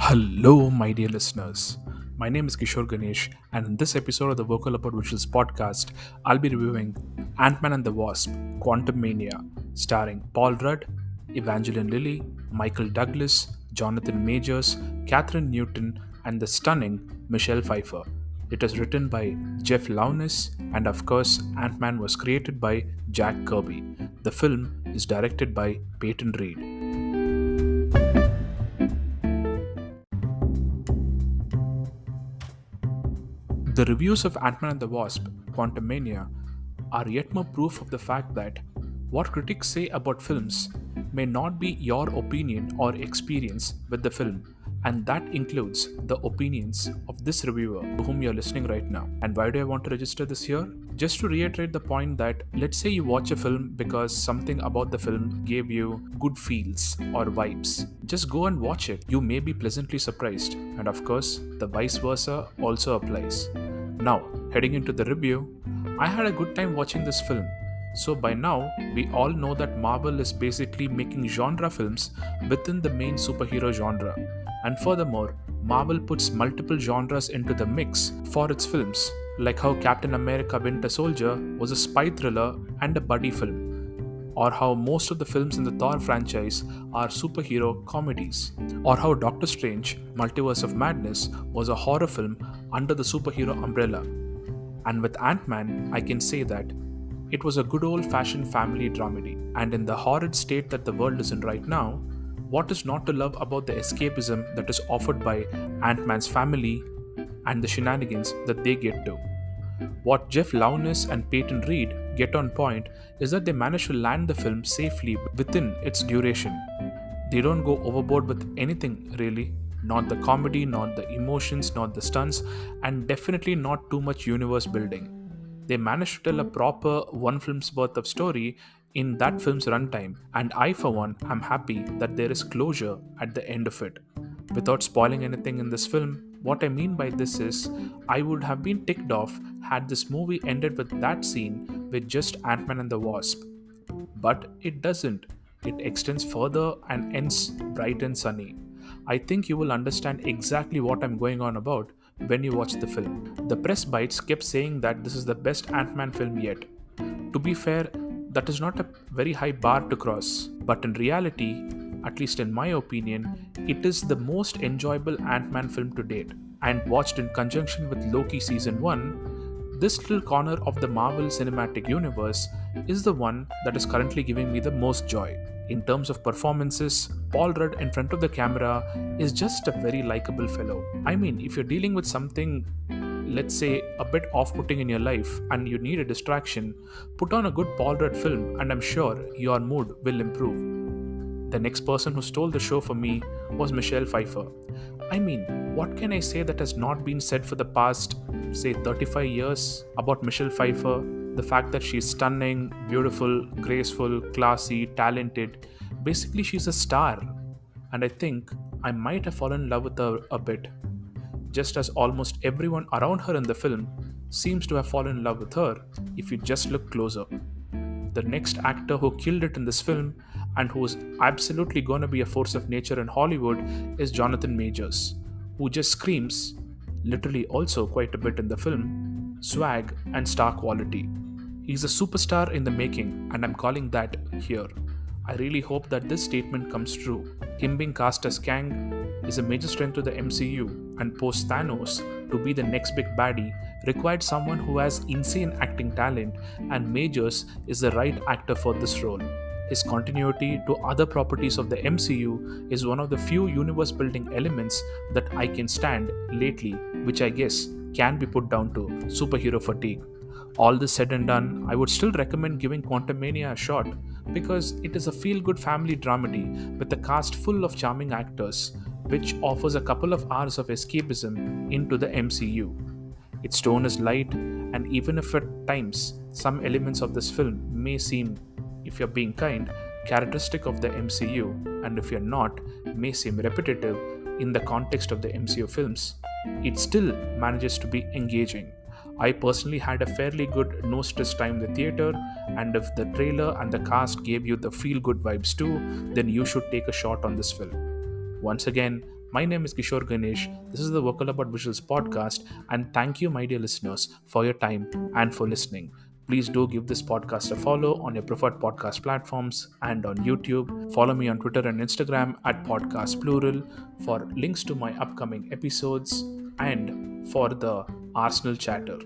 Hello, my dear listeners. My name is Kishore Ganesh, and in this episode of the Vocal About Visuals podcast, I'll be reviewing Ant-Man and the Wasp: Quantumania, starring Paul Rudd, Evangeline Lilly, Michael Douglas, Jonathan Majors, Kathryn Newton, and the stunning Michele Pfeifer. It is written by Jeff Loveness, and of course, Ant-Man was created by Jack Kirby. The film is directed by Peyton Reed. The reviews of Ant-Man and the Wasp: Quantumania are yet more proof of the fact that what critics say about films may not be your opinion or experience with the film, and that includes the opinions of this reviewer to whom you're listening right now. And why do I want to register this here? Just to reiterate the point that let's say you watch a film because something about the film gave you good feels or vibes. Just go and watch it. You may be pleasantly surprised, and of course, the vice versa also applies. Now, heading into the review, I had a good time watching this film. So by now, we all know that Marvel is basically making genre films within the main superhero genre. And furthermore, Marvel puts multiple genres into the mix for its films, like how Captain America Winter Soldier was a spy thriller and a buddy film, or how most of the films in the Thor franchise are superhero comedies, or how Doctor Strange Multiverse of Madness was a horror film under the superhero umbrella. And with Ant-Man, I can say that it was a good old-fashioned family dramedy. And in the horrid state that the world is in right now, what is not to love about the escapism that is offered by Ant-Man's family and the shenanigans that they get to? What Jeff Loveness and Peyton Reed get on point is that they manage to land the film safely within its duration. They don't go overboard with anything really, not the comedy, not the emotions, not the stunts, and definitely not too much universe building. They manage to tell a proper one film's worth of story in that film's runtime, and I for one am happy that there is closure at the end of it. Without spoiling anything in this film, what I mean by this is, I would have been ticked off had this movie ended with that scene with just Ant-Man and the Wasp. But it doesn't. It extends further and ends bright and sunny. I think you will understand exactly what I'm going on about when you watch the film. The press bites kept saying that this is the best Ant-Man film yet. To be fair, that is not a very high bar to cross, but in reality, at least in my opinion, it is the most enjoyable Ant-Man film to date. And watched in conjunction with Loki Season 1, this little corner of the Marvel Cinematic Universe is the one that is currently giving me the most joy. In terms of performances, Paul Rudd in front of the camera is just a very likable fellow. I mean, if you're dealing with something, let's say, a bit off-putting in your life and you need a distraction, put on a good Paul Rudd film and I'm sure your mood will improve. The next person who stole the show for me was Michele Pfeifer. I mean, what can I say that has not been said for the past, say, 35 years about Michele Pfeifer? The fact that she's stunning, beautiful, graceful, classy, talented. Basically, she's a star. And I think I might have fallen in love with her a bit. Just as almost everyone around her in the film seems to have fallen in love with her if you just look closer. The next actor who killed it in this film and who's absolutely gonna be a force of nature in Hollywood is Jonathan Majors, who just screams, literally also quite a bit in the film, swag and star quality. He's a superstar in the making, and I'm calling that here. I really hope that this statement comes true. Him being cast as Kang is a major strength to the MCU, and post Thanos, to be the next big baddie required someone who has insane acting talent, and Majors is the right actor for this role. His continuity to other properties of the MCU is one of the few universe building elements that I can stand lately, which I guess can be put down to superhero fatigue. All this said and done, I would still recommend giving Quantumania a shot because it is a feel-good family dramedy with a cast full of charming actors, which offers a couple of hours of escapism into the MCU. Its tone is light, and even if at times some elements of this film may seem, if you're being kind, characteristic of the MCU, and if you're not, may seem repetitive in the context of the MCU films, it still manages to be engaging. I personally had a fairly good no stress time in the theater, and if the trailer and the cast gave you the feel good vibes too, then you should take a shot on this film. Once again, My name is Kishore Ganesh. This is the Vocal About Visuals podcast, and thank you, my dear listeners, for your time and for listening. Please do give this podcast a follow on your preferred podcast platforms and on YouTube. Follow me on Twitter and Instagram at Podcast Plural for links to my upcoming episodes and for the Arsenal chatter.